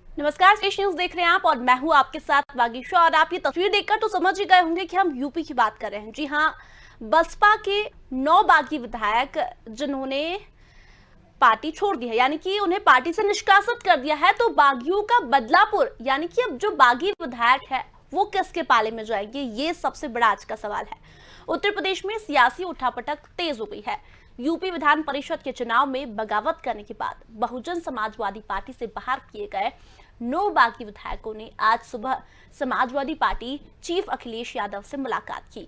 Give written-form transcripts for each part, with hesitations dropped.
नमस्कार, space news देख रहे हैं आप और मैं हूं आपके साथ वागीशा। और आप ये तस्वीर देखकर तो समझ ही गए होंगे कि हम यूपी की बात कर रहे हैं। जी हां, बसपा के 9 बागी विधायक जिन्होंने पार्टी छोड़ दी है, यानी कि उन्हें पार्टी से निष्कासित कर दिया है, तो बागियों का बदलापुर यानी कि अब जो बागी विधायक है वो किसके पाले में जाएंगे, ये सबसे बड़ा आज का सवाल है। उत्तर प्रदेश में सियासी उठापटक तेज हो गई है। यूपी विधान परिषद के चुनाव में बगावत करने के बाद बहुजन समाजवादी पार्टी से बाहर किए गए 9 बागी विधायकों ने आज सुबह समाजवादी पार्टी चीफ अखिलेश यादव से मुलाकात की।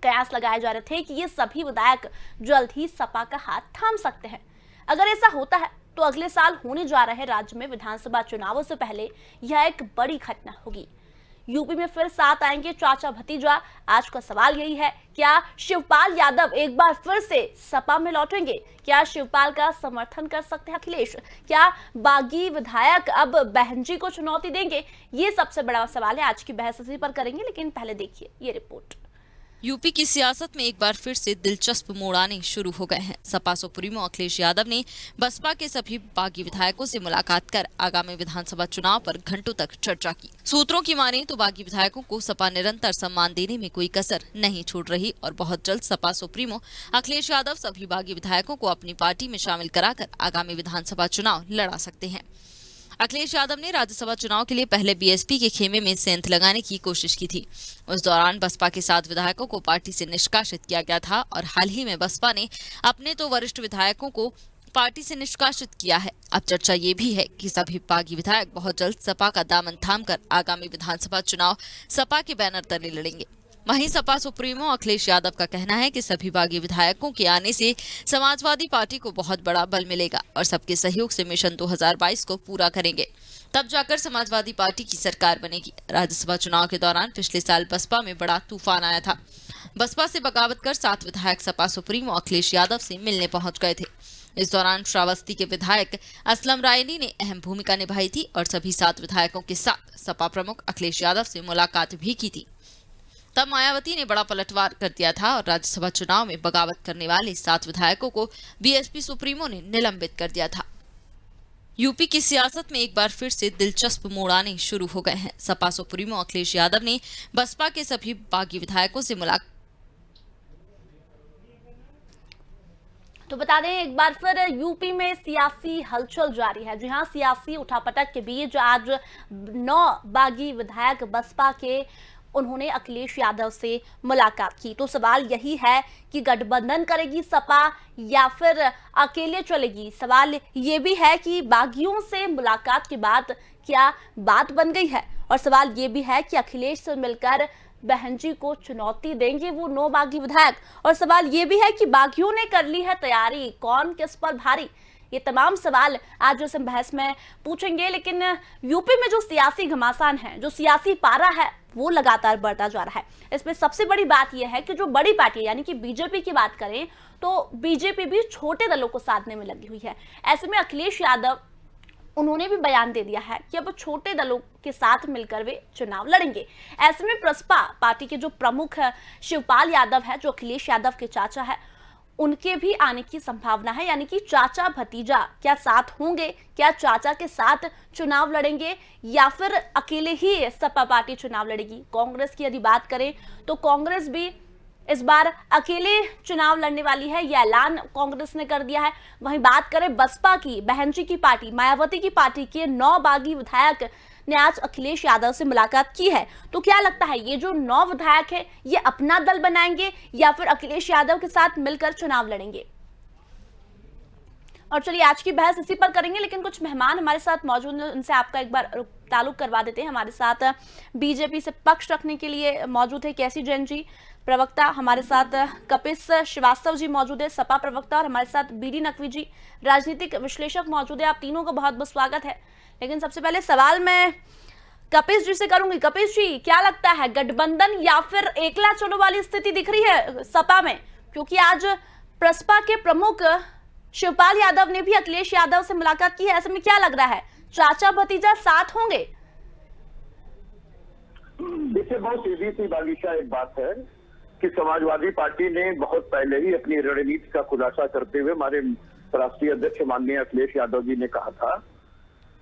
कयास लगाए जा रहे थे कि ये सभी विधायक जल्द ही सपा का हाथ थाम सकते हैं। अगर ऐसा होता है तो अगले साल होने जा रहे राज्य में विधानसभा चुनावों से पहले यह एक बड़ी घटना होगी। यूपी में फिर साथ आएंगे चाचा भतीजा। आज का सवाल यही है, क्या शिवपाल यादव एक बार फिर से सपा में लौटेंगे? क्या शिवपाल का समर्थन कर सकते हैं अखिलेश? क्या बागी विधायक अब बहन जी को चुनौती देंगे? ये सबसे बड़ा सवाल है। आज की बहस इसी पर करेंगे, लेकिन पहले देखिए ये रिपोर्ट। यूपी की सियासत में एक बार फिर से दिलचस्प मोड़ आने शुरू हो गए हैं। सपा सुप्रीमो अखिलेश यादव ने बसपा के सभी बागी विधायकों से मुलाकात कर आगामी विधानसभा चुनाव पर घंटों तक चर्चा की। सूत्रों की माने तो बागी विधायकों को सपा निरंतर सम्मान देने में कोई कसर नहीं छोड़ रही और बहुत जल्द सपा सुप्रीमो अखिलेश यादव सभी बागी विधायकों को अपनी पार्टी में शामिल कराकर आगामी विधानसभा चुनाव लड़ा सकते हैं। अखिलेश यादव ने राज्यसभा चुनाव के लिए पहले बीएसपी के खेमे में सेंध लगाने की कोशिश की थी। उस दौरान बसपा के 7 विधायकों को पार्टी से निष्कासित किया गया था और हाल ही में बसपा ने अपने तो वरिष्ठ विधायकों को पार्टी से निष्कासित किया है। अब चर्चा ये भी है कि सभी बागी विधायक बहुत जल्द सपा का दामन थामकर आगामी विधानसभा चुनाव सपा के बैनर तले लड़ेंगे। वहीं सपा सुप्रीमो अखिलेश यादव का कहना है कि सभी बागी विधायकों के आने से समाजवादी पार्टी को बहुत बड़ा बल मिलेगा और सबके सहयोग से मिशन 2022 को पूरा करेंगे, तब जाकर समाजवादी पार्टी की सरकार बनेगी। राज्यसभा चुनाव के दौरान पिछले साल बसपा में बड़ा तूफान आया था। बसपा से बगावत कर 7 विधायक सपा सुप्रीमो अखिलेश यादव से मिलने पहुंच गए थे। इस दौरान श्रावस्ती के विधायक असलम रायनी ने अहम भूमिका निभाई थी और सभी 7 विधायकों के साथ सपा प्रमुख अखिलेश यादव से मुलाकात भी की थी। तब मायावती ने बड़ा पलटवार कर दिया था और राज्यसभा चुनाव में बगावत करने वाले 7 विधायकों को बीएसपी सुप्रीमो ने निलंबित कर दिया था। यूपी की सियासत में एक बार फिर से दिलचस्प मोड़ आने शुरू हो गए हैं। सपा सुप्रीमो अखिलेश यादव ने बसपा के सभी बागी विधायकों से मुलाकात। तो बता दें, एक बार फिर यूपी में सियासी हलचल जारी है। जी हां, सियासी उठापटक के बीच आज 9 बागी विधायक बसपा के उन्होंने अखिलेश यादव से मुलाकात की। तो सवाल यही है कि गठबंधन करेगी सपा या फिर अकेले चलेगी। सवाल ये भी है कि बागियों से मुलाकात के बाद क्या बात बन गई है, और सवाल ये भी है कि अखिलेश से मिलकर बहन जी को चुनौती देंगे वो 9 बागी विधायक। और सवाल ये भी है कि बागियों ने कर ली है तैयारी, कौन किस पर भारी। ये तमाम सवाल आज जो हम बहस में पूछेंगे। लेकिन यूपी में जो सियासी घमासान है, जो सियासी पारा है, वो लगातार बढ़ता जा रहा है। इसमें सबसे बड़ी बात यह है कि जो बड़ी पार्टी यानी कि बीजेपी की बात करें तो बीजेपी भी छोटे दलों को साधने में लगी हुई है। ऐसे में अखिलेश यादव उन्होंने भी बयान दे दिया है कि अब छोटे दलों के साथ मिलकर वे चुनाव लड़ेंगे। ऐसे में प्रसपा पार्टी के जो प्रमुख शिवपाल यादव है, जो अखिलेश यादव के चाचा है, उनके भी आने की संभावना है। यानी कि चाचा भतीजा क्या साथ होंगे? क्या चाचा के साथ चुनाव लड़ेंगे या फिर अकेले ही सपा पार्टी चुनाव लड़ेगी? कांग्रेस की यदि बात करें तो कांग्रेस भी इस बार अकेले चुनाव लड़ने वाली है, यह ऐलान कांग्रेस ने कर दिया है। वहीं बात करें बसपा की, बहन जी की पार्टी मायावती की पार्टी के 9 बागी विधायक ने आज अखिलेश यादव से मुलाकात की है। तो क्या लगता है, ये जो 9 विधायक है ये अपना दल बनाएंगे या फिर अखिलेश यादव के साथ मिलकर चुनाव लड़ेंगे? और चलिए आज की बहस इसी पर करेंगे, लेकिन कुछ मेहमान हमारे साथ मौजूद हैं, उनसे आपका एक बार ताल्लुक करवा देते हैं। हमारे साथ बीजेपी से पक्ष रखने के लिए मौजूद है कैसी जैन जी, प्रवक्ता। हमारे साथ कपिस श्रीवास्तव जी मौजूद है, सपा प्रवक्ता। और हमारे साथ बीडी नकवी जी, राजनीतिक विश्लेषक मौजूद है। आप तीनों का बहुत बहुत स्वागत है। लेकिन सबसे पहले सवाल मैं कपिस जी से करूंगी। कपिस जी, क्या लगता है, गठबंधन या फिर एकला चलो वाली स्थिति दिख रही है सपा में? क्योंकि आज प्रसपा के प्रमुख शिवपाल यादव ने भी अखिलेश यादव से मुलाकात की है। ऐसे में क्या लग रहा है, चाचा भतीजा साथ होंगे? देखिए, बहुत सीधी सी बागीशा एक बात है कि समाजवादी पार्टी ने बहुत पहले ही अपनी रणनीति का खुलासा करते हुए हमारे राष्ट्रीय अध्यक्ष माननीय अखिलेश यादव जी ने कहा था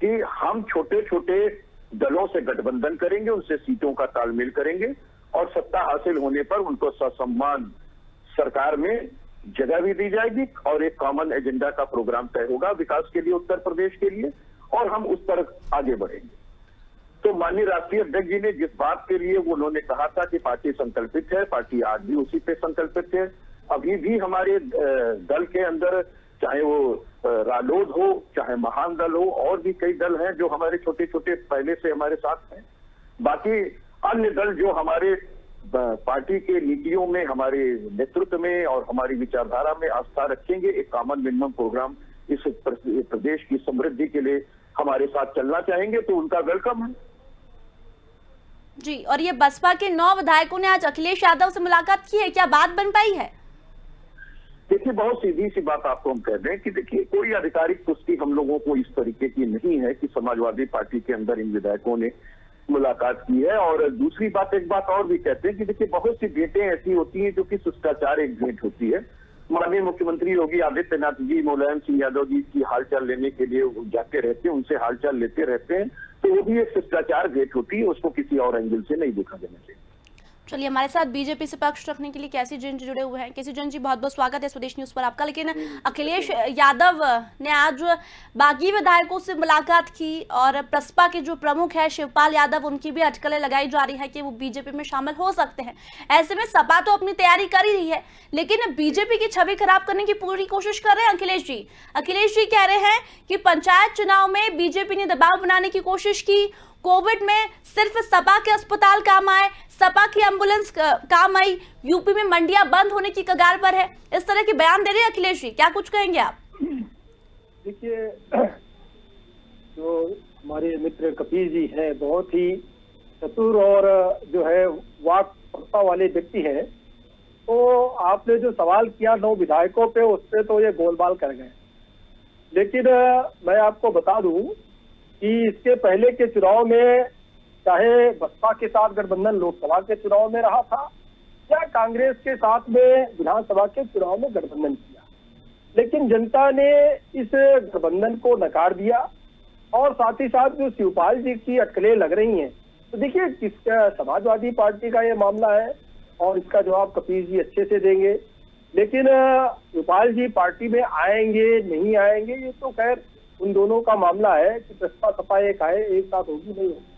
कि हम छोटे छोटे दलों से गठबंधन करेंगे, उनसे सीटों का तालमेल करेंगे और सत्ता हासिल होने पर उनको ससम्मान सरकार में जगह भी दी जाएगी और एक कॉमन एजेंडा का प्रोग्राम तय होगा विकास के लिए उत्तर प्रदेश के लिए, और हम उस पर आगे बढ़ेंगे। तो माननीय राष्ट्रीय अध्यक्ष जी ने जिस बात के लिए वो उन्होंने कहा था कि पार्टी संकल्पित है, पार्टी आज भी उसी पे संकल्पित है। अभी भी हमारे दल के अंदर, चाहे वो रालोद हो, चाहे महान दल हो, और भी कई दल हैं जो हमारे छोटे छोटे पहले से हमारे साथ हैं। बाकी अन्य दल जो हमारे पार्टी के नीतियों में, हमारे नेतृत्व में और हमारी विचारधारा में आस्था रखेंगे, एक कॉमन मिनिमम प्रोग्राम इस प्रदेश की समृद्धि के लिए हमारे साथ चलना चाहेंगे, तो उनका वेलकम है जी। और ये बसपा के 9 विधायकों ने आज अखिलेश यादव से मुलाकात की है, क्या बात बन पाई है? देखिए, बहुत सीधी सी बात आपको हम कह दें कि देखिए, कोई आधिकारिक पुष्टि हम लोगों को इस तरीके की नहीं है कि समाजवादी पार्टी के अंदर इन विधायकों ने मुलाकात की है। और दूसरी बात, एक बात और भी कहते हैं कि देखिए, बहुत सी भेंटें ऐसी होती हैं जो कि शिष्टाचार एक भेंट होती है। माननीय मुख्यमंत्री योगी आदित्यनाथ जी मुलायम सिंह यादव जी की हालचाल लेने के लिए जाते रहते हैं, उनसे हालचाल लेते रहते हैं, तो वो भी एक शिष्टाचार भेंट होती है, उसको किसी और एंगल से नहीं देखा जाना चाहिए। चलिए, हमारे साथ बीजेपी से पक्ष रखने के लिए केसी जैन जी जुड़े हुए हैं। केसी जैन जी, बहुत बहुत स्वागत है स्वदेश न्यूज पर आपका। लेकिन अखिलेश यादव ने आज बागी विधायकों से मुलाकात की और प्रसपा के जो प्रमुख है शिवपाल यादव, उनकी भी अटकलें लगाई जा रही है कि वो बीजेपी में शामिल हो सकते हैं। ऐसे में सपा तो अपनी तैयारी कर ही रही है, लेकिन बीजेपी की छवि खराब करने की पूरी कोशिश कर रहे हैं अखिलेश जी। अखिलेश जी कह रहे हैं कि पंचायत चुनाव में बीजेपी ने दबाव बनाने की कोशिश की, कोविड में सिर्फ सपा के अस्पताल काम आए, सपा की एम्बुलेंस काम आई, यूपी में मंडियां बंद होने की कगार पर है। इस तरह के बयान दे रहे हैं अखिलेश जी, क्या कुछ कहेंगे आप? देखिए, जो हमारे मित्र कपिल जी हैं, बहुत ही चतुर और जो है वाक्पटुता वाले व्यक्ति हैं। तो आपने जो सवाल किया 9 विधायकों पे, उससे तो ये गोलमाल कर गए। लेकिन मैं आपको बता दूं कि इसके पहले के चुनाव में, चाहे बसपा के साथ गठबंधन लोकसभा के चुनाव में रहा था या कांग्रेस के साथ में विधानसभा के चुनाव में गठबंधन किया, लेकिन जनता ने इस गठबंधन को नकार दिया। और साथ ही साथ जो शिवपाल जी की अटकलें लग रही हैं, तो देखिए, किसका समाजवादी पार्टी का ये मामला है और इसका जवाब कपिल जी अच्छे से देंगे। लेकिन शिवपाल जी पार्टी में आएंगे नहीं आएंगे, ये तो खैर उन दोनों का मामला है कि बसपा सपा एक आए, एक साथ होगी नहीं होगी।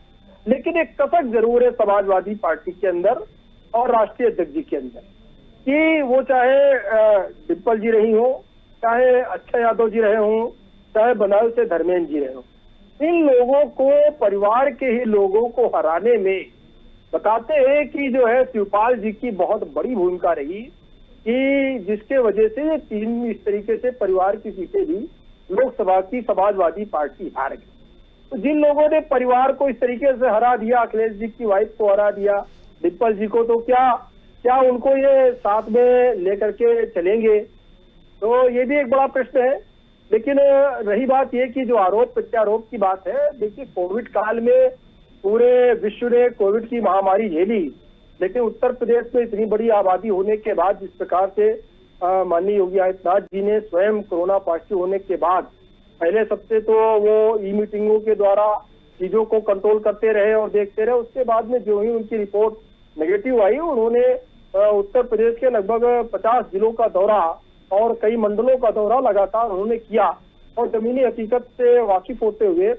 लेकिन एक कसक जरूर है समाजवादी पार्टी के अंदर और राष्ट्रीय अध्यक्ष जी के अंदर, कि वो चाहे डिम्पल जी रही हो, चाहे अक्षय यादव जी रहे हों, चाहे बनारस से धर्मेंद्र जी रहे हों, इन लोगों को, परिवार के ही लोगों को हराने में बताते हैं कि जो है शिवपाल जी की बहुत बड़ी भूमिका रही, कि जिसके वजह से ये 3 इस तरीके से परिवार की सीटें भी लोकसभा की समाजवादी पार्टी हार गई। तो जिन लोगों ने परिवार को इस तरीके से हरा दिया, अखिलेश जी की वाइफ को हरा दिया, डिम्पल जी को, तो क्या उनको ये साथ में लेकर के चलेंगे? तो ये भी एक बड़ा प्रश्न है। लेकिन रही बात ये कि जो आरोप प्रत्यारोप की बात है, देखिए, कोविड काल में पूरे विश्व ने कोविड की महामारी झेली, लेकिन उत्तर प्रदेश में इतनी बड़ी आबादी होने के बाद, जिस प्रकार से माननीय योगी आदित्यनाथ जी ने स्वयं कोरोना पॉजिटिव होने के बाद पहले सबसे तो वो ई मीटिंगों के द्वारा चीजों को कंट्रोल करते रहे और देखते रहे, उसके बाद में जो ही उनकी रिपोर्ट नेगेटिव आई, उन्होंने उत्तर प्रदेश के लगभग 50 जिलों का दौरा और कई मंडलों का दौरा लगातार उन्होंने किया और जमीनी हकीकत से वाकिफ होते हुए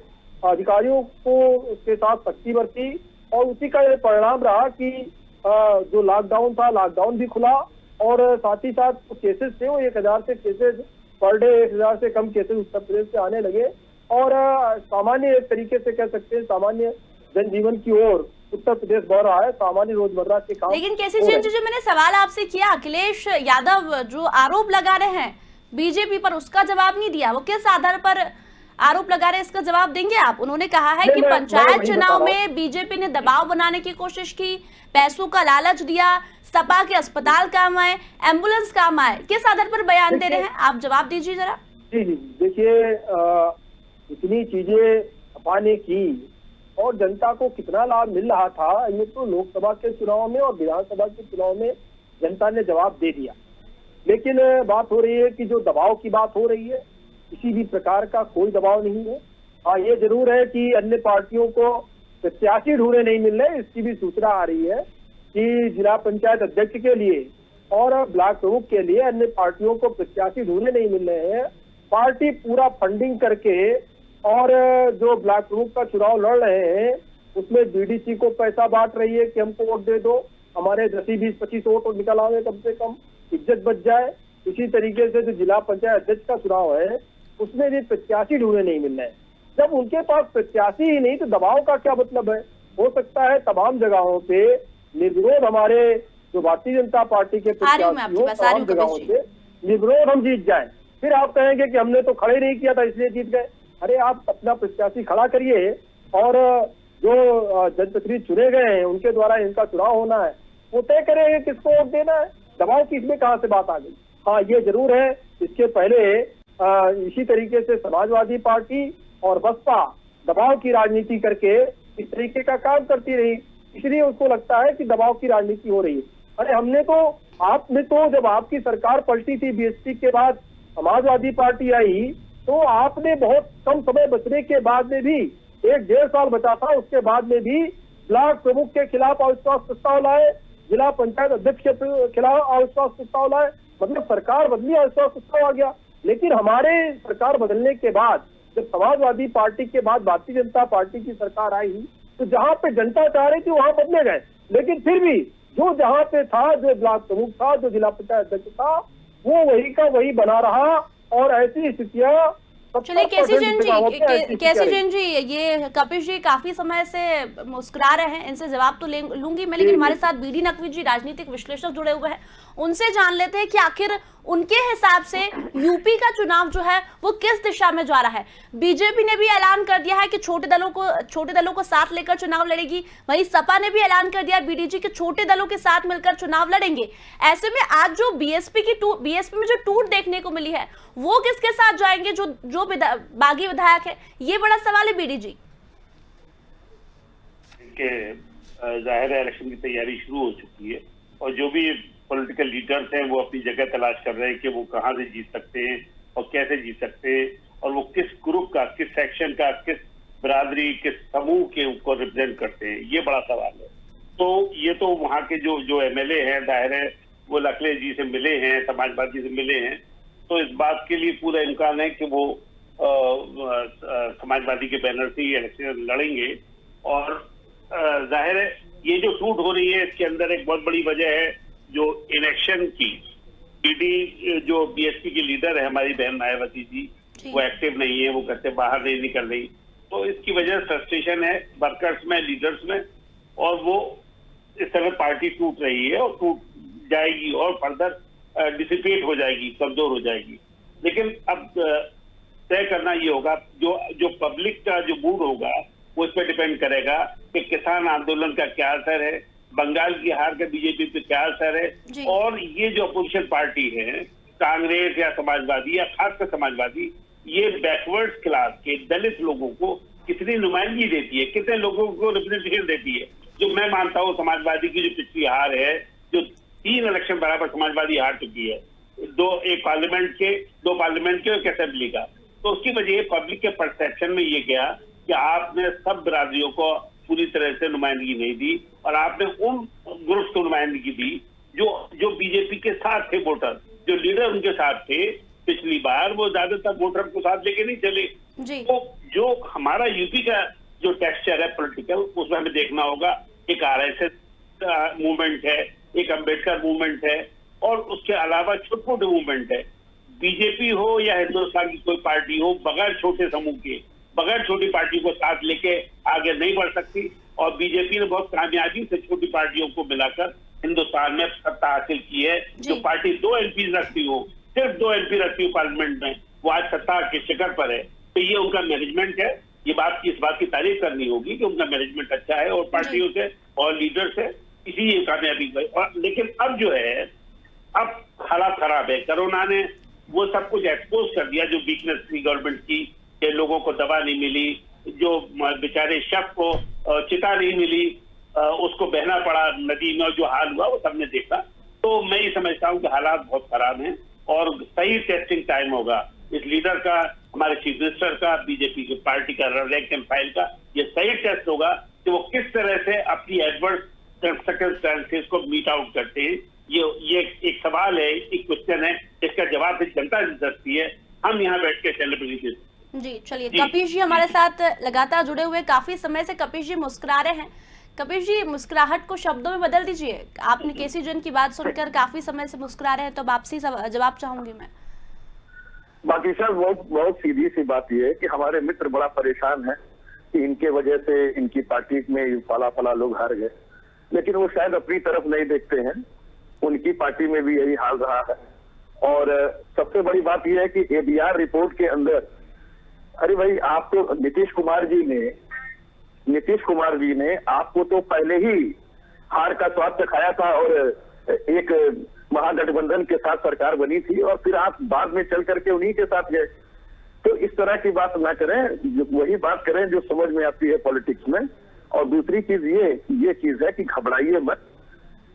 अधिकारियों को उसके साथ सख्ती बरती। और उसी का ये परिणाम रहा कि जो लॉकडाउन था, लॉकडाउन भी खुला और साथ ही साथ केसेस थे वो 1000 से केसेस पर डे, 1000 से कम केसेस उत्तर प्रदेश से आने लगे और सामान्य एक तरीके से कह सकते हैं सामान्य जनजीवन की ओर उत्तर प्रदेश बढ़ रहा है, सामान्य रोजमर्रा के काम। लेकिन केसी जैन जी, जो मैंने सवाल आपसे किया, अखिलेश यादव जो आरोप लगा रहे हैं बीजेपी पर, उसका जवाब नहीं दिया। वो किस आधार पर आरोप लगा रहे हैं, इसका जवाब देंगे आप? उन्होंने कहा है कि पंचायत चुनाव में बीजेपी ने दबाव बनाने की कोशिश की, पैसों का लालच दिया, सपा के अस्पताल काम आए, एम्बुलेंस काम आए। किस आधार पर बयान दे रहे हैं, आप जवाब दीजिए जरा। जी, देखिए, इतनी चीजें सपा ने की और जनता को कितना लाभ मिल रहा था, ये तो लोकसभा के चुनाव में और विधानसभा के चुनाव में जनता ने जवाब दे दिया। लेकिन बात हो रही है कि जो दबाव की बात हो रही है, किसी भी प्रकार का कोई दबाव नहीं है। हाँ, ये जरूर है कि अन्य पार्टियों को प्रत्याशी ढूंढे नहीं मिल रहे, इसकी भी सूचना आ रही है कि जिला पंचायत अध्यक्ष के लिए और ब्लॉक प्रमुख के लिए अन्य पार्टियों को प्रत्याशी ढूंढे नहीं मिल रहे हैं। पार्टी पूरा फंडिंग करके और जो ब्लॉक प्रमुख का चुनाव लड़ रहे हैं उसमें बीडीसी को पैसा बांट रही है कि हमको वोट दे दो, हमारे 10, 20, 25 वोट निकल आवे, कम से कम इज्जत बच जाए। इसी तरीके से जो जिला पंचायत अध्यक्ष का चुनाव है उसमें भी प्रत्याशी ढूंढे नहीं मिल रहे हैं। जब उनके पास प्रत्याशी ही नहीं तो दबाव का क्या मतलब है? हो सकता है तमाम जगहों पे निर्विरोध हमारे जो भारतीय जनता पार्टी के प्रत्याशी हो तमाम जगहों से निर्विरोध हम जीत जाएं, फिर आप कहेंगे कि हमने तो खड़े नहीं किया था इसलिए जीत गए। अरे आप अपना प्रत्याशी खड़ा करिए और जो जनप्रतिनिधि चुने गए हैं उनके द्वारा इनका चुनाव होना है, वो तय करेंगे किसको वोट देना है। दबाव की इसमें कहाँ से बात आ गई? हाँ, ये जरूर है इसके पहले इसी तरीके से समाजवादी पार्टी और बसपा दबाव की राजनीति करके इस तरीके का काम करती रही, इसलिए उसको लगता है कि दबाव की राजनीति हो रही है। अरे आपने तो जब आपकी सरकार पलटी थी बीएसपी के बाद समाजवादी पार्टी आई तो आपने बहुत कम समय बचने के बाद में भी 1-1.5 साल बचा था, उसके बाद में भी ब्लॉक प्रमुख के खिलाफ अविश्वास प्रस्ताव लाए, जिला पंचायत अध्यक्ष के खिलाफ अविश्वास प्रस्ताव लाए, मतलब सरकार बदली अविश्वास प्रस्ताव आ गया। लेकिन हमारे सरकार बदलने के बाद जब समाजवादी पार्टी के बाद भारतीय जनता पार्टी की सरकार आई तो जहां पे जनता चाह रही थी वहां बदले गए, लेकिन फिर भी जो जहां पे था, जो ब्लॉक प्रमुख था, जो जिला पंचायत अध्यक्ष था, वो वही का वही बना रहा। और ऐसी स्थितियां चलिए केसी जैन जी, ये कपिश जी काफी समय से मुस्कुरा रहे हैं, इनसे जवाब तो लूंगी मैं, लेकिन हमारे साथ बीडी नकवी जी राजनीतिक विश्लेषक जुड़े हुए हैं, उनसे जान लेते हैं कि आखिर उनके हिसाब से यूपी का चुनाव जो है वो किस दिशा में जा रहा है। बीजेपी ने भी ऐलान कर दिया है कि छोटे दलों को साथ लेकर चुनाव लड़ेगी, वहीं सपा ने भी ऐलान कर दिया बीडीजी के छोटे दलों के साथ मिलकर चुनाव लड़ेंगे। ऐसे में आज जो बीएसपी में जो टूट देखने को मिली है वो किसके साथ जाएंगे, जो बागी विधायक है, ये बड़ा सवाल है बीडीजी के। जाहिर है इलेक्शन की तैयारी शुरू हो चुकी है और जो भी पॉलिटिकल लीडर्स हैं वो अपनी जगह तलाश कर रहे हैं कि वो कहां से जीत सकते हैं और कैसे जीत सकते हैं और वो किस ग्रुप का, किस सेक्शन का, किस बिरादरी, किस समूह के को रिप्रेजेंट करते हैं, ये बड़ा सवाल है। तो ये तो वहाँ के जो एमएलए हैं, जाहिर है वो लखले जी से मिले हैं, समाजवादी से मिले हैं, तो इस बात के लिए पूरा इम्कान है कि वो समाजवादी के बैनर से ही इलेक्शन लड़ेंगे। और जाहिर है ये जो टूट हो रही है इसके अंदर एक बहुत बड़ी वजह है जो इलेक्शन की बीडी जो बीएसपी की लीडर है हमारी बहन मायावती जी, वो एक्टिव नहीं है, वो घर से बाहर नहीं निकल रही, तो इसकी वजह फ्रस्ट्रेशन है वर्कर्स में, लीडर्स में, और वो इस तरह पार्टी टूट रही है और टूट जाएगी और फर्दर डिसिपेट हो जाएगी, कमजोर हो जाएगी। लेकिन अब तय करना ये होगा, जो पब्लिक का जो मूड होगा वो इस पर डिपेंड करेगा कि किसान आंदोलन का क्या असर है, बंगाल की हार का बीजेपी पे क्या असर है, और ये जो अपोजिशन पार्टी है कांग्रेस या समाजवादी या खासकर समाजवादी, ये बैकवर्ड क्लास के दलित लोगों को कितनी नुमाइंदगी देती है, कितने लोगों को रिप्रेजेंटेशन देती है। जो मैं मानता हूँ समाजवादी की जो पिछली हार है, जो 3 इलेक्शन बराबर समाजवादी हार चुकी है, एक पार्लियामेंट के, 2 पार्लियामेंट के, एक असेंबली का, तो उसकी वजह पब्लिक के परसेप्शन में ये गया कि आपने सब बिरादरियों को पूरी तरह से नुमाइंदगी नहीं दी और आपने उन ग्रुप्स को नुमाइंदगी दी जो बीजेपी के साथ थे, वोटर जो लीडर उनके साथ थे पिछली बार, वो ज्यादातर वोटर को साथ लेके नहीं चले। तो जो हमारा यूपी का जो टेक्सचर है पॉलिटिकल, उसमें हमें देखना होगा, एक आरएसएस मूवमेंट है, एक अम्बेडकर मूवमेंट है और उसके अलावा छोटे छोटे मूवमेंट है। बीजेपी हो या हिंदुस्तान की कोई पार्टी हो, बगैर छोटे समूह के, बगैर छोटी पार्टी को साथ लेके आगे नहीं बढ़ सकती। और बीजेपी ने बहुत कामयाबी से छोटी पार्टियों को मिलाकर हिंदुस्तान में सत्ता हासिल की है। जो पार्टी 2 एमपी रखती हो, सिर्फ 2 एमपी रखती हो पार्लियामेंट में, वो आज सत्ता के शिखर पर है। तो ये उनका मैनेजमेंट है, इस बात की तारीफ करनी होगी कि उनका मैनेजमेंट अच्छा है और पार्टियों से और लीडर से इसी कामयाबी हुई। और लेकिन अब जो है, अब हालात खराब है, कोरोना ने वो सब कुछ एक्सपोज कर दिया जो वीकनेस थी गवर्नमेंट की, कि लोगों को दवा नहीं मिली, जो बेचारे शव को चिता नहीं मिली, उसको बहना पड़ा नदी में, जो हाल हुआ वो सबने देखा। तो मैं ये समझता हूँ कि हालात बहुत खराब हैं और सही टेस्टिंग टाइम होगा इस लीडर का हमारे चीफ मिनिस्टर का, बीजेपी की पार्टी का, रैंक एंड फाइल का, ये सही टेस्ट होगा कि वो किस तरह से अपनी एडवर्स सर्कमस्टेंसेस को मीट आउट करते हैं। ये एक सवाल है, एक क्वेश्चन है, इसका जवाब भी जनता दे सकती है, हम यहाँ बैठ के सेलिब्रिटी। जी चलिए, कपिश जी हमारे साथ लगातार जुड़े हुए, काफी समय से कपिश जी मुस्कुरा रहे हैं। कपिश जी, मुस्कुराहट को शब्दों में बदल दीजिए। आपने केसी जैन की बात सुनकर काफी समय से मुस्कुरा रहे हैं, तो अब आपसे जवाब चाहूंगी मैं। बाकी सर बहुत सीधी सी बात यह है कि हमारे मित्र बड़ा परेशान है कि इनके वजह से इनकी पार्टी में फला लोग हार गए, लेकिन वो शायद अपनी तरफ नहीं देखते हैं, उनकी पार्टी में भी यही हाल रहा है। और सबसे बड़ी बात यह है कि एडीआर रिपोर्ट के अंदर, अरे भाई आप तो नीतीश कुमार जी ने आपको तो पहले ही हार का स्वाद चखाया था और एक महागठबंधन के साथ सरकार बनी थी, और फिर आप बाद में चल करके उन्हीं के साथ गए। तो इस तरह की बात ना करें, वही बात करें जो समझ में आती है पॉलिटिक्स में। और दूसरी चीज ये चीज है कि घबराइए मत,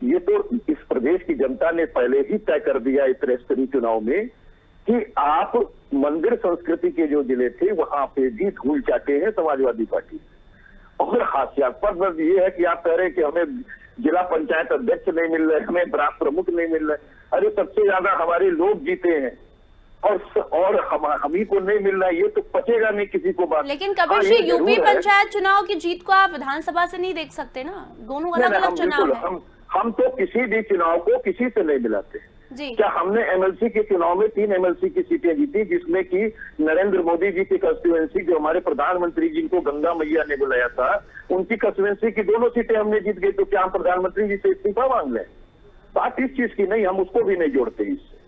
ये तो इस प्रदेश की जनता ने पहले ही तय कर दिया इस त्रिस्तरीय चुनाव में कि आप मंदिर संस्कृति के जो जिले थे वहां पे भी धूल चाटे हैं समाजवादी पार्टी। और हास्यास्पद ये है कि आप कह रहे हैं कि हमें जिला पंचायत अध्यक्ष नहीं मिल रहे, हमें ब्लॉक प्रमुख नहीं मिल रहे। अरे सबसे ज्यादा हमारे लोग जीते हैं और हम ही को नहीं मिल रहा है, ये तो पचेगा नहीं किसी को बात। लेकिन कपिश जी, यूपी पंचायत चुनाव की जीत को आप विधानसभा से नहीं देख सकते ना, दोनों अलग अलग चुनाव है। हम तो किसी भी चुनाव को किसी से नहीं मिलाते जी। क्या हमने एमएलसी के चुनाव में 3 एमएलसी की सीटें जीती, जिसमें कि नरेंद्र मोदी जी की कंस्टिट्यूएंसी, जो हमारे प्रधानमंत्री जी को गंगा मैया ने बुलाया था, उनकी कंस्टिट्यूएंसी की दोनों सीटें हमने जीत गई। तो क्या हम प्रधानमंत्री जी से इस्तीफा मांग लें? बात इस चीज की नहीं, हम उसको भी नहीं जोड़ते इससे।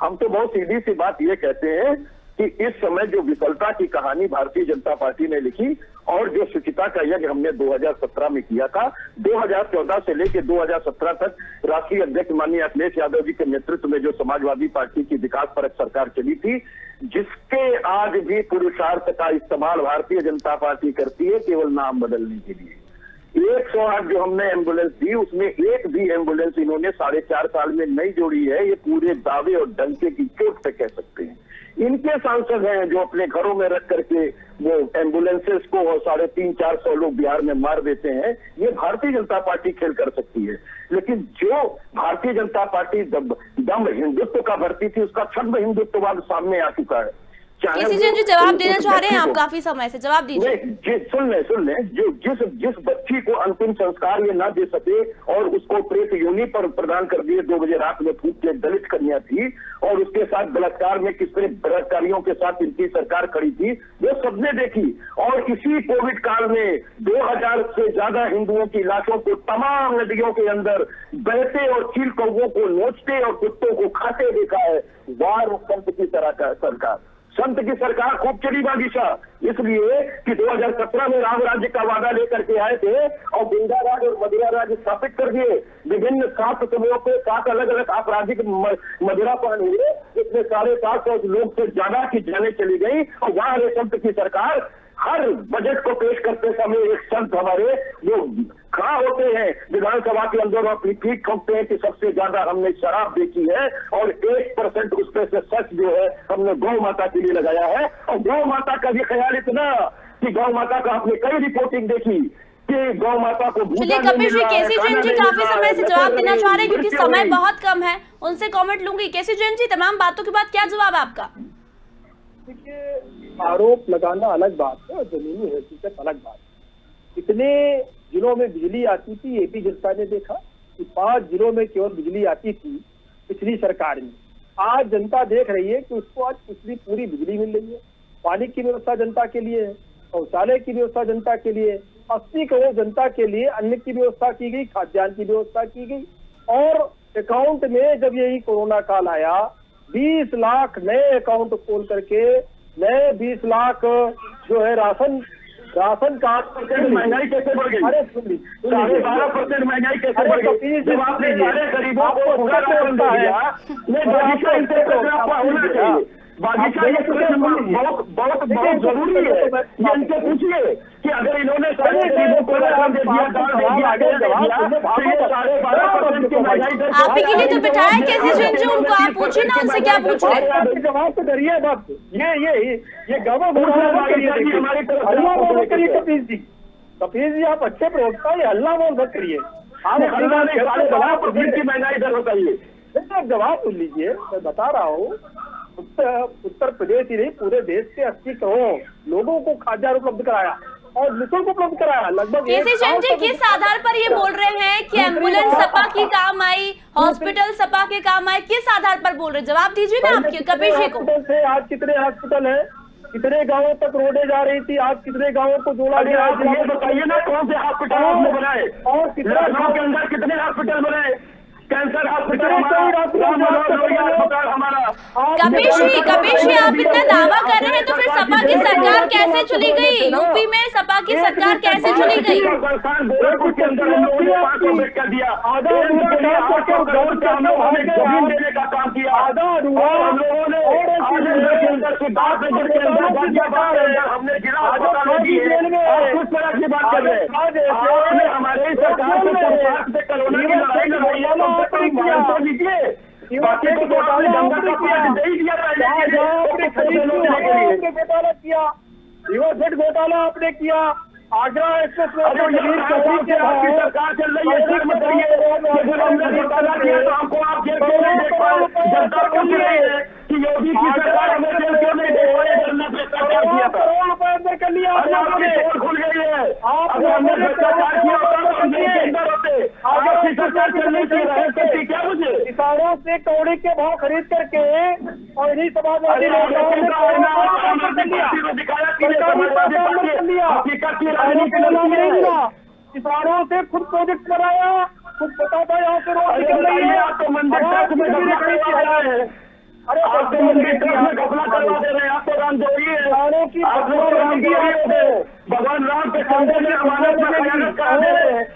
हम तो बहुत सीधी सी बात ये कहते हैं कि इस समय जो विफलता की कहानी भारतीय जनता पार्टी ने लिखी और जो शुचिता का यज्ञ हमने 2017 में किया था, 2014 से लेकर 2017 तक राष्ट्रीय अध्यक्ष माननीय अखिलेश यादव जी के नेतृत्व में जो समाजवादी पार्टी की विकासपरक सरकार चली थी, जिसके आज भी पुरुषार्थ का इस्तेमाल भारतीय जनता पार्टी करती है केवल नाम बदलने के लिए। 108 जो हमने एम्बुलेंस दी, उसमें एक भी एम्बुलेंस इन्होंने 4.5 साल में नहीं जोड़ी है। ये पूरे दावे और डंके की चोट पे कह सकते हैं। इनके सांसद हैं जो अपने घरों में रख करके वो एम्बुलेंसेस को 350-400 लोग बिहार में मार देते हैं। ये भारतीय जनता पार्टी खेल कर सकती है, लेकिन जो भारतीय जनता पार्टी दम हिंदुत्व का भरती थी, उसका छद्म हिंदुत्ववाद सामने आ चुका है। केसी जैन जी जवाब देना चाह रहे हैं आप काफी समय से, जवाब दीजिए। सुन ले जिस बच्ची को अंतिम संस्कार ये ना दे सके और उसको प्रेत योनि पर प्रदान कर दिए 2 बजे रात में फूट के दलित कन्या थी, और उसके साथ बलात्कार में किस तरह बलात्कारियों के साथ इनकी सरकार खड़ी थी, वो सबने देखी। और इसी कोविड काल में 2000 से ज्यादा हिंदुओं की लाशों को तमाम नदियों के अंदर बहते और चील कौवों को नोचते और कुत्तों को खाते देखा है। वार संत की तरह का सरकार, संत की सरकार खूब चली बादशाह, इसलिए कि 2017 में राम राज्य का वादा लेकर के आए थे और गुंडा राज और मदिरा राज स्थापित कर दिए। विभिन्न 7 समूहों पे 7 अलग अलग आपराधिक मदिरापान हुए, जिसमें 750 लोग से ज्यादा की जाने चली गई। और वहां संत की सरकार हर बजट को पेश करते समय एक संत हमारे जो खड़ा होते हैं विधानसभा के अंदर और अपनी पीठ ठोकते हैं कि सबसे ज्यादा हमने शराब बेची है और 1% उस पे से सच जो है हमने गौ माता के लिए लगाया है। और गौ माता का भी ख्याल इतना कि गौ माता का आपने कई रिपोर्टिंग देखी कि गौ माता को। चलिए कपिश जी, केसी जैन जी काफी समय से जवाब देना चाह रहे हैं क्योंकि समय बहुत कम है, उनसे कमेंट लूंगी। केसी जैन जी, तमाम बातों के बाद क्या जवाब है आपका? देखिए, आरोप लगाना अलग बात है और जमीनी हकीकत अलग बात है। कितने जिलों में बिजली आती थी एपी जनता ने देखा कि 5 जिलों में केवल बिजली आती थी पिछली सरकार में। आज जनता देख रही है कि उसको आज पिछली पूरी बिजली मिल रही है। पानी की व्यवस्था जनता के लिए है, शौचालय की व्यवस्था जनता के लिए, 80 करोड़ जनता के लिए अन्न की व्यवस्था की गई, खाद्यान्न की व्यवस्था की गई। और अकाउंट में जब यही कोरोना काल आया, 20 लाख नए अकाउंट खोल करके नए 20 लाख जो है राशन कार्ड। महंगाई कैसे बढ़ गई? अरे 12% महंगाई कैसे बढ़ गई? जब आपने सारे गरीबों को पूरा राशन दिया, होना चाहिए। बागीचा ये बहुत बहुत बहुत जरूरी है। ये इनसे पूछिए कि अगर इन्होंने सारे गरीबों को राशन दे दिया, दाल दे दिया, तो ये 12.5% की महंगाई दर आप ही के लिए तो बिठाया कैसे चेंज उनको, आप पूछिए ना उनसे क्या पूछ रहे। जवाब तो करिए बस। ये गाँव हमारी तरफ हल्ला बोल करिए कपिल जी आप अच्छे प्रवक्ता, ये हल्ला बोल मत करिए। आप हल्ला नहीं, 12.5% की महंगाई दर बताइए। आप जवाब सुन लीजिए, मैं बता रहा हूँ उत्तर प्रदेश ही नहीं पूरे देश के 80 करोड़ लोगों को खाद्यान्न उपलब्ध कराया और निःशुल्क उपलब्ध कराया। लगभग केसी चंद जी किस आधार पर ये बोल रहे हैं कि एम्बुलेंस सपा की काम आई, हॉस्पिटल सपा के काम आए, किस आधार पर बोल रहे? जवाब दीजिए ना आपके कपिल जी को। आज कितने हॉस्पिटल है, कितने गांवों तक रोडें जा रही थी, आज कितने गांवों को जोड़ा गया? आप ये बताइए ना कौन से हॉस्पिटल आपने बनाए और कितने गाँव के अंदर कितने हॉस्पिटल बनाए? कैंसर हॉस्पिटल हमारा। कपिल जी आप इतना दावा कर रहे हैं तो फिर सपा की सरकार कैसे चली गई? यूपी में सपा की सरकार कैसे चली गई? गोरखपुर के अंदर हम लोगों ने 500 बेड कर दिया, जमीन देने का काम किया, हम लोगों ने हमने जिला अस्पतालों की कुछ तरह की बात कर रहे हैं। हमारे सरकार से कोरोना की लड़ाई लड़ाई लीजिए, बाकी को तो आपने जनता का पार्टी दे ही दिया घोटाला किया, रिवर घोटाला आपने किया, आगरा एक्सप्रेस आपकी सरकार चल रही है, घोटाला किया तो हमको आप जेल क्यों नहीं देख पाए? जनता पूछ रही है कि योगी की सरकार हमें जेल क्यों नहीं देख पाए? करोड़ रुपए अंदर कर लिया आपने, खुल गई है। अगर हमने भ्रष्टाचार किया होता तो हम जेल के अंदर होते। आपकी सरकार चल रही थी, रह सकती क्या मुझे? किसानों से कौड़ी के भाव खरीद करके और इन्हीं समाजवादी किसानों से खुद प्रोजेक्ट बनाया, खुद पता था यहाँ से रोड निकल रही है। आपको मंदिर में आपको मंदिर में घपला करवा दे रहे हैं। आपको रामदेवरी है, भगवान राम के संदेश में हमारे करा दे रहे हैं।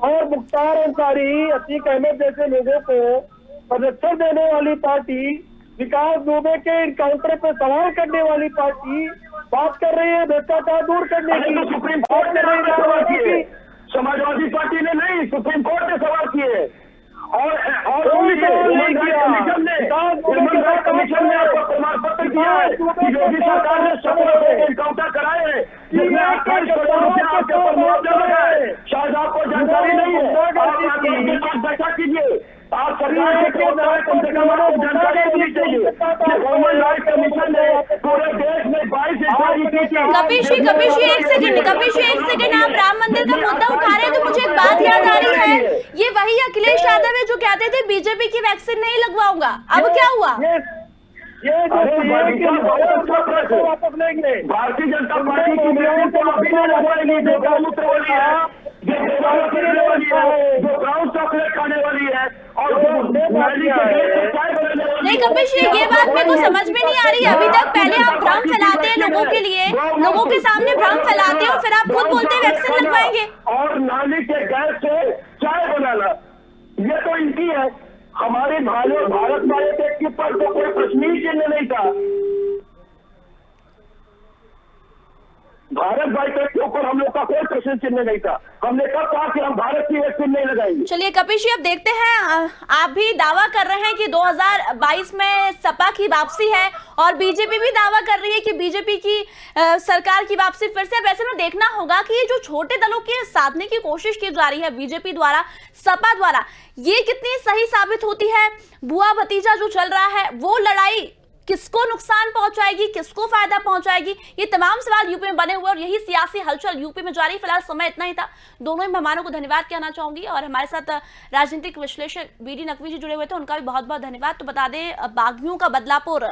और मुख्तार अंसारी, अतीक अहमद जैसे लोगों को संरक्षण देने वाली पार्टी, विकास दुबे के इनकाउंटर पे सवाल करने वाली पार्टी बात कर रही है भ्रष्टाचार दूर करने की। सुप्रीम कोर्ट ने नहीं सवाल किए, समाजवादी पार्टी ने नहीं, सुप्रीम कोर्ट ने सवाल किए। और कमीशन ने आपको प्रमाण पत्र दिया है कि योगी सरकार ने 17 इनकाउंटर कराए हैं, जिसमें 28 करोड़ रुपया आपके ऊपर मुआवजा लगा है। शायद आपको जानकारी नहीं है, आप बैठा कीजिए। आप सरकार कम से कम आपको जानकारी होनी चाहिए कि ह्यूमन राइट कमीशन ने पूरे देश में 22 इंक्वायरी की थी। कपिल जी एक सेकंड, आप राम मंदिर का मुद्दा उठा रहे हैं तो मुझे एक बात याद आ रही है, ये वही अखिलेश यादव है जो कहते थे बीजेपी की वैक्सीन नहीं लगवाऊंगा, अब क्या हुआ? वापस लेंगे। भारतीय जनता पार्टी की वैक्सीन को अभी नहीं लगवाएंगे, जो गौमूत्र वाली है, जो ब्राउन चॉकलेट खाने वाली है और नहीं कपिल जी, ये बात मेरे को समझ में नहीं आ रही अभी तक। पहले आप भ्रम फैलाते हैं लोगों के लिए, लोगों के सामने भ्रम फैलाते हैं और फिर आप खुद बोलते हैं वैक्सीन लगवाएंगे। और नाली के गैस से चाय बनाना, ये तो इनकी है। हमारे भारत बायोटेक के पर तो कोई प्रश्न ही चिन्ह नहीं था। भारत बायोटेक के ऊपर हम लोग का कोई प्रश्न चिन्ह नहीं था। हमने कब कहा कि हम भारत की वैक्सीन नहीं लगाएंगे? चलिए कपिल जी, अब देखते हैं, आप भी दावा कर रहे हैं कि 2022 में सपा की वापसी है और बीजेपी भी दावा कर रही है कि बीजेपी की सरकार की वापसी फिर से। अब ऐसे में देखना होगा कि ये जो छोटे दलों के साधने की कोशिश की जा रही है बीजेपी द्वारा, सपा द्वारा, ये कितनी सही साबित होती है। बुआ भतीजा जो चल रहा है वो लड़ाई किसको नुकसान पहुंचाएगी, किसको फायदा पहुंचाएगी, ये तमाम सवाल यूपी में बने हुए और यही सियासी हलचल यूपी में जारी। फिलहाल समय इतना ही था। दोनों ही मेहमानों को धन्यवाद कहना चाहूंगी और हमारे साथ राजनीतिक विश्लेषक बीडी नकवी जी जुड़े हुए थे, उनका भी बहुत बहुत धन्यवाद। तो बता दें, बागियों का बदलापुर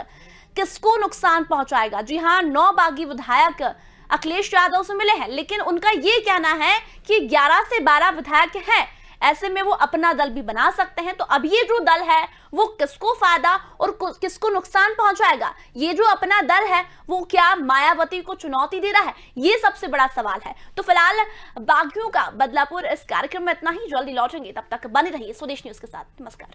किसको नुकसान पहुंचाएगा? जी हाँ, 9 बागी विधायक अखिलेश यादव से मिले हैं, लेकिन उनका ये कहना है कि 11 से 12 विधायक हैं, ऐसे में वो अपना दल भी बना सकते हैं। तो अब ये जो दल है वो किसको फायदा और किसको नुकसान पहुंचाएगा? ये जो अपना दल है वो क्या मायावती को चुनौती दे रहा है? ये सबसे बड़ा सवाल है। तो फिलहाल बागियों का बदलापुर इस कार्यक्रम में इतना ही। जल्दी लौटेंगे, तब तक बने रहिए स्वदेश न्यूज के साथ। नमस्कार।